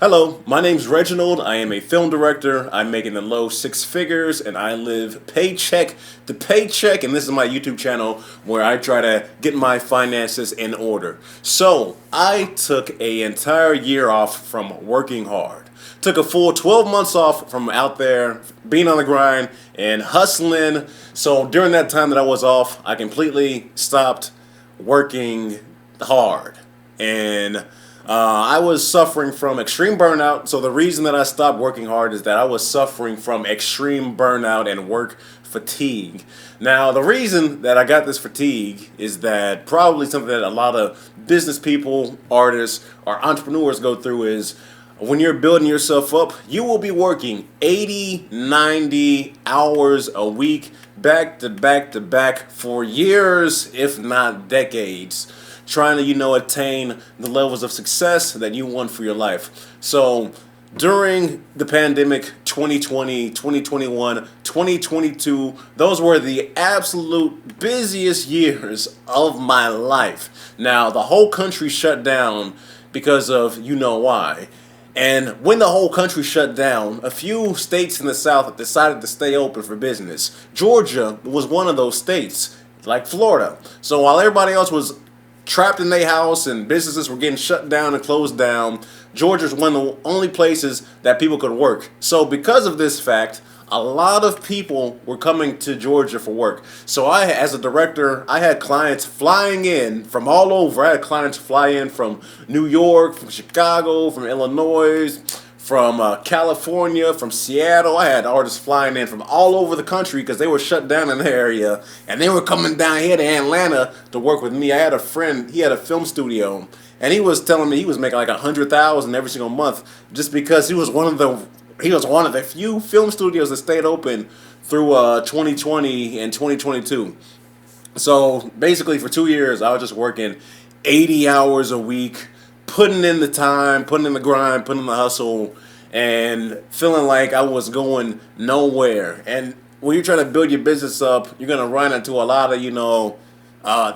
Hello, my name's Reginald. I am a film director. I'm making the low six figures and I live paycheck to paycheck. And this is my YouTube channel where I try to get my finances in order. So, I took an entire year off from working hard. Took a full 12 months off from out there being on the grind and hustling. So, during that time that I was off, I completely stopped working hard. And I was suffering from extreme burnout. So the reason that I stopped working hard is that I was suffering from extreme burnout and work fatigue. Now, the reason that I got this fatigue is that probably something that a lot of business people, artists, or entrepreneurs go through is when you're building yourself up, you will be working 80, 90 hours a week, back to back to back for years, if not decades, trying to, attain the levels of success that you want for your life. So during the pandemic, 2020, 2021, 2022, those were the absolute busiest years of my life. Now, the whole country shut down because of why. And when the whole country shut down, a few states in the South decided to stay open for business. Georgia was one of those states, like Florida. So while everybody else was trapped in their house and businesses were getting shut down and closed down, Georgia's one of the only places that people could work. So because of this fact, a lot of people were coming to Georgia for work. So as a director, I had clients flying in from all over. I had clients fly in from New York, from Chicago, from Illinois, from California, from Seattle. I had artists flying in from all over the country because they were shut down in the area. And they were coming down here to Atlanta to work with me. I had a friend, he had a film studio. And he was telling me he was making like $100,000 every single month just because he was one of the few film studios that stayed open through 2020 and 2022. So basically for 2 years, I was just working 80 hours a week, putting in the time, putting in the grind, putting in the hustle, and feeling like I was going nowhere. And when you're trying to build your business up, you're going to run into a lot of,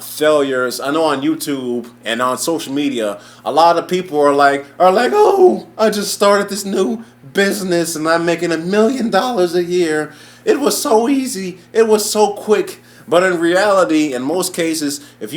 failures. I know on YouTube and on social media, a lot of people are like, oh, I just started this new business and I'm making $1 million a year. It was so easy. It was so quick. But in reality, in most cases, if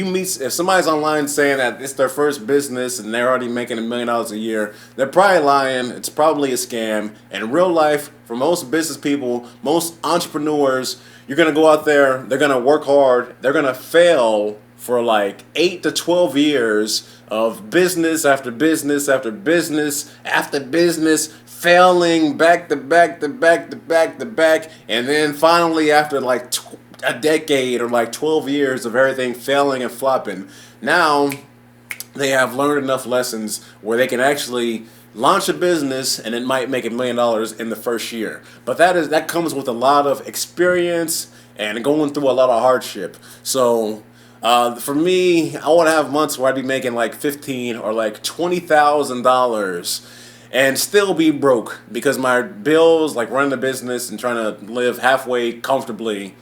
somebody's online saying that it's their first business and they're already making $1 million a year, they're probably lying. It's probably a scam. And in real life, for most business people, most entrepreneurs, you're going to go out there, they're going to work hard, they're going to fail for like 8 to 12 years of business after business after business after business, failing back to back to back to back to back, and then finally after like a decade or like 12 years of everything failing and flopping, now they have learned enough lessons where they can actually launch a business and it might make $1 million in the first year. But that comes with a lot of experience and going through a lot of hardship. So for me, I want to have months where I'd be making like $15,000 or like $20,000 and still be broke because my bills, like running the business and trying to live halfway comfortably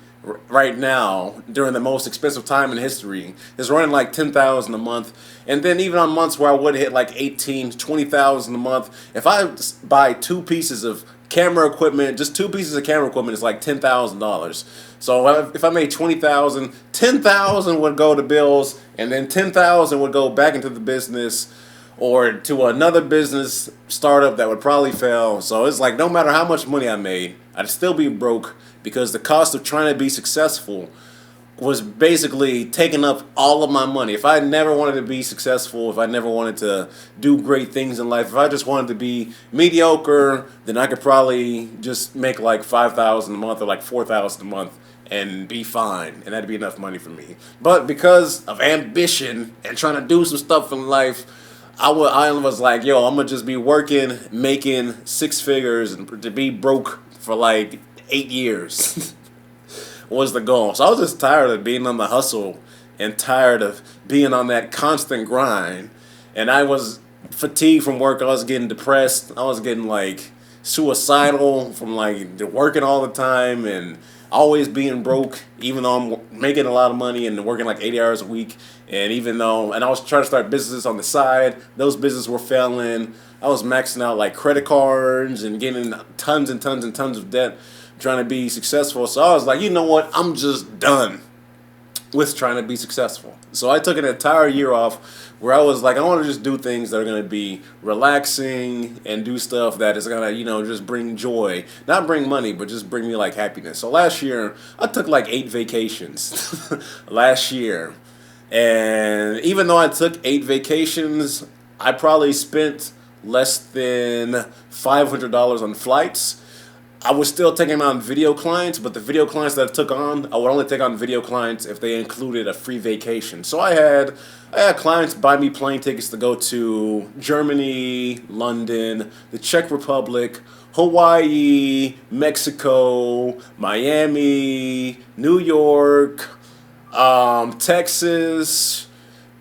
right now during the most expensive time in history is running like $10,000 a month. And then even on months where I would hit like $18,000, $20,000 a month, if I buy two pieces of camera equipment, just two pieces of camera equipment is like $10,000. So if I made $20,000, $10,000 would go to bills, and then $10,000 would go back into the business or to another business startup that would probably fail. So it's like no matter how much money I made, I'd still be broke because the cost of trying to be successful was basically taking up all of my money. If I never wanted to be successful, if I never wanted to do great things in life, if I just wanted to be mediocre, then I could probably just make like $5,000 a month or like $4,000 a month and be fine, and that'd be enough money for me. But because of ambition and trying to do some stuff in life, I was like, yo, I'm gonna just be working, making six figures, and to be broke for like 8 years was the goal. So I was just tired of being on the hustle and tired of being on that constant grind. And I was fatigued from work. I was getting depressed. I was getting like suicidal from like working all the time and always being broke, even though I'm making a lot of money and working like 80 hours a week. And I was trying to start businesses on the side, those businesses were failing. I was maxing out like credit cards and getting tons and tons and tons of debt trying to be successful. So I was like, you know what? I'm just done with trying to be successful. So I took an entire year off where I was like, I want to just do things that are going to be relaxing and do stuff that is going to, just bring joy. Not bring money, but just bring me like happiness. So last year, I took like 8 vacations last year. And even though I took 8 vacations, I probably spent less than $500 on flights. I was still taking on video clients, but the video clients that I took on, I would only take on video clients if they included a free vacation. So I had clients buy me plane tickets to go to Germany, London, the Czech Republic, Hawaii, Mexico, Miami, New York, Texas,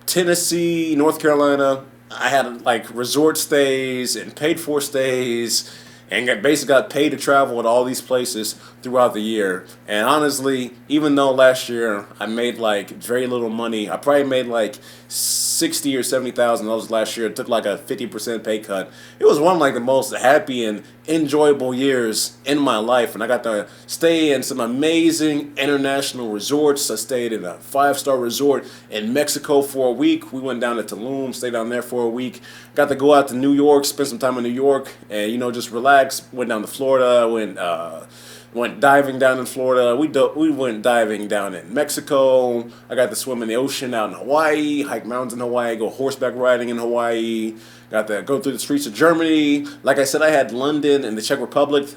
Tennessee, North Carolina. I had like resort stays and paid for stays and basically got paid to travel at all these places throughout the year. And honestly, even though last year I made like very little money, I probably made like $60,000 or $70,000 last year. It took like a 50% pay cut. It was one of like the most happy and enjoyable years in my life, and I got to stay in some amazing international resorts. I stayed in a 5-star resort in Mexico for a week. We went down to Tulum, stayed down there for a week. Got to go out to New York, spend some time in New York, and just relax. Went down to Florida, went diving down in Florida. We went diving down in Mexico. I got to swim in the ocean out in Hawaii, hike mountains in Hawaii, go horseback riding in Hawaii. Got to go through the streets of Germany. Like I said, I had London and the Czech Republic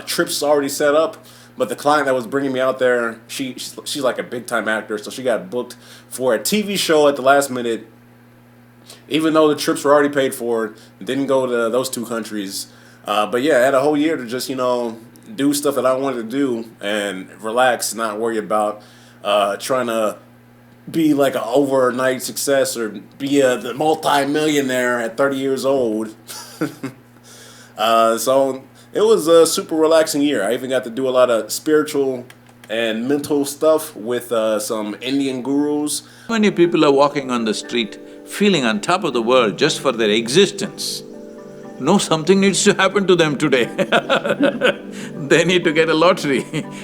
trips already set up. But the client that was bringing me out there, she's like a big-time actor, so she got booked for a TV show at the last minute. Even though the trips were already paid for, didn't go to those 2 countries. But yeah, I had a whole year to just, do stuff that I wanted to do and relax, not worry about trying to be like an overnight success or be the multi-millionaire at 30 years old. So it was a super relaxing year. I even got to do a lot of spiritual and mental stuff with some Indian gurus. Many people are walking on the street feeling on top of the world just for their existence. No, something needs to happen to them today. They need to get a lottery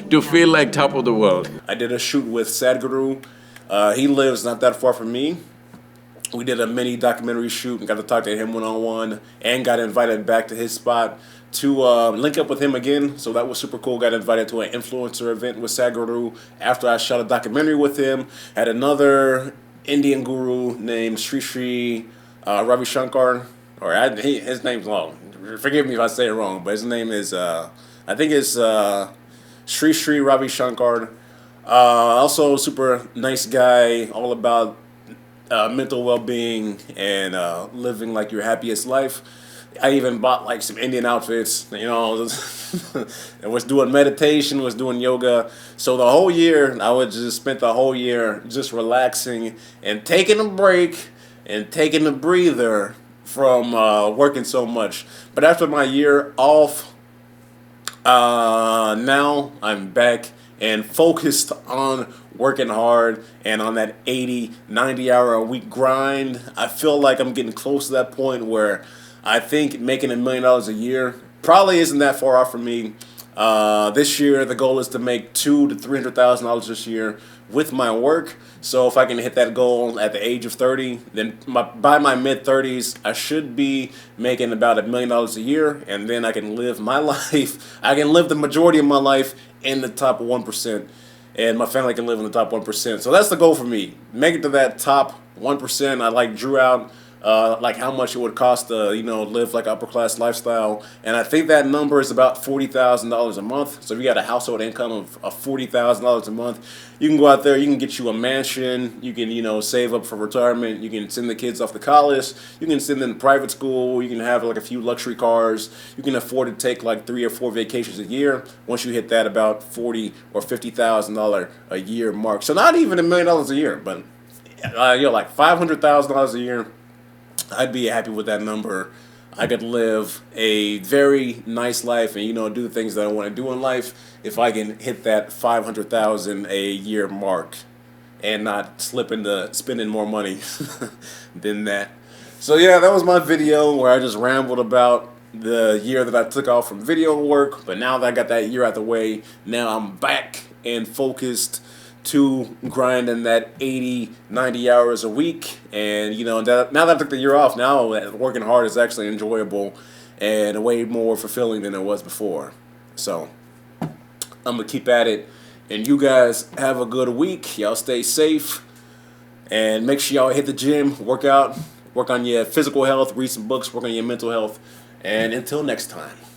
to feel like top of the world. I did a shoot with Sadhguru. He lives not that far from me. We did a mini documentary shoot and got to talk to him one-on-one and got invited back to his spot to link up with him again. So that was super cool. Got invited to an influencer event with Sadhguru after I shot a documentary with him. Had another Indian guru named Sri Ravi Shankar. His name's long. Forgive me if I say it wrong, but his name is, I think it's Sri Ravi Shankar. Also super nice guy, all about mental well-being and living like your happiest life. I even bought like some Indian outfits, and was doing meditation, was doing yoga. So the whole year, I would just spent the whole year just relaxing and taking a break and taking a breather from working so much. But after my year off, now I'm back and focused on working hard and on that 80, 90 hour a week grind. I feel like I'm getting close to that point where I think making $1 million a year probably isn't that far off from me. This year, the goal is to make $200,000 to $300,000 this year with my work. So if I can hit that goal at the age of 30, then by my mid-30s, I should be making about $1 million a year, and then I can live my life. I can live the majority of my life in the top 1%, and my family can live in the top 1%. So that's the goal for me. Make it to that top 1%. I drew out like how much it would cost to live like upper class lifestyle, and I think that number is about $40,000 a month. So if you got a household income of $40,000 a month, you can go out there, you can get you a mansion, you can save up for retirement, you can send the kids off to college, you can send them to private school, you can have like a few luxury cars, you can afford to take like 3 or 4 vacations a year once you hit that about $40,000 or $50,000 a year mark. So not even $1 million a year, but like $500,000 a year. I'd be happy with that number. I could live a very nice life and do the things that I want to do in life if I can hit that $500,000 a year mark and not slip into spending more money than that. So yeah, that was my video where I just rambled about the year that I took off from video work. But now that I got that year out the way, now I'm back and focused to grinding that 80, 90 hours a week. And you know, now that I took the year off, now working hard is actually enjoyable and way more fulfilling than it was before. So I'm gonna keep at it. And you guys have a good week. Y'all stay safe. And make sure y'all hit the gym, work out, work on your physical health, read some books, work on your mental health. And until next time.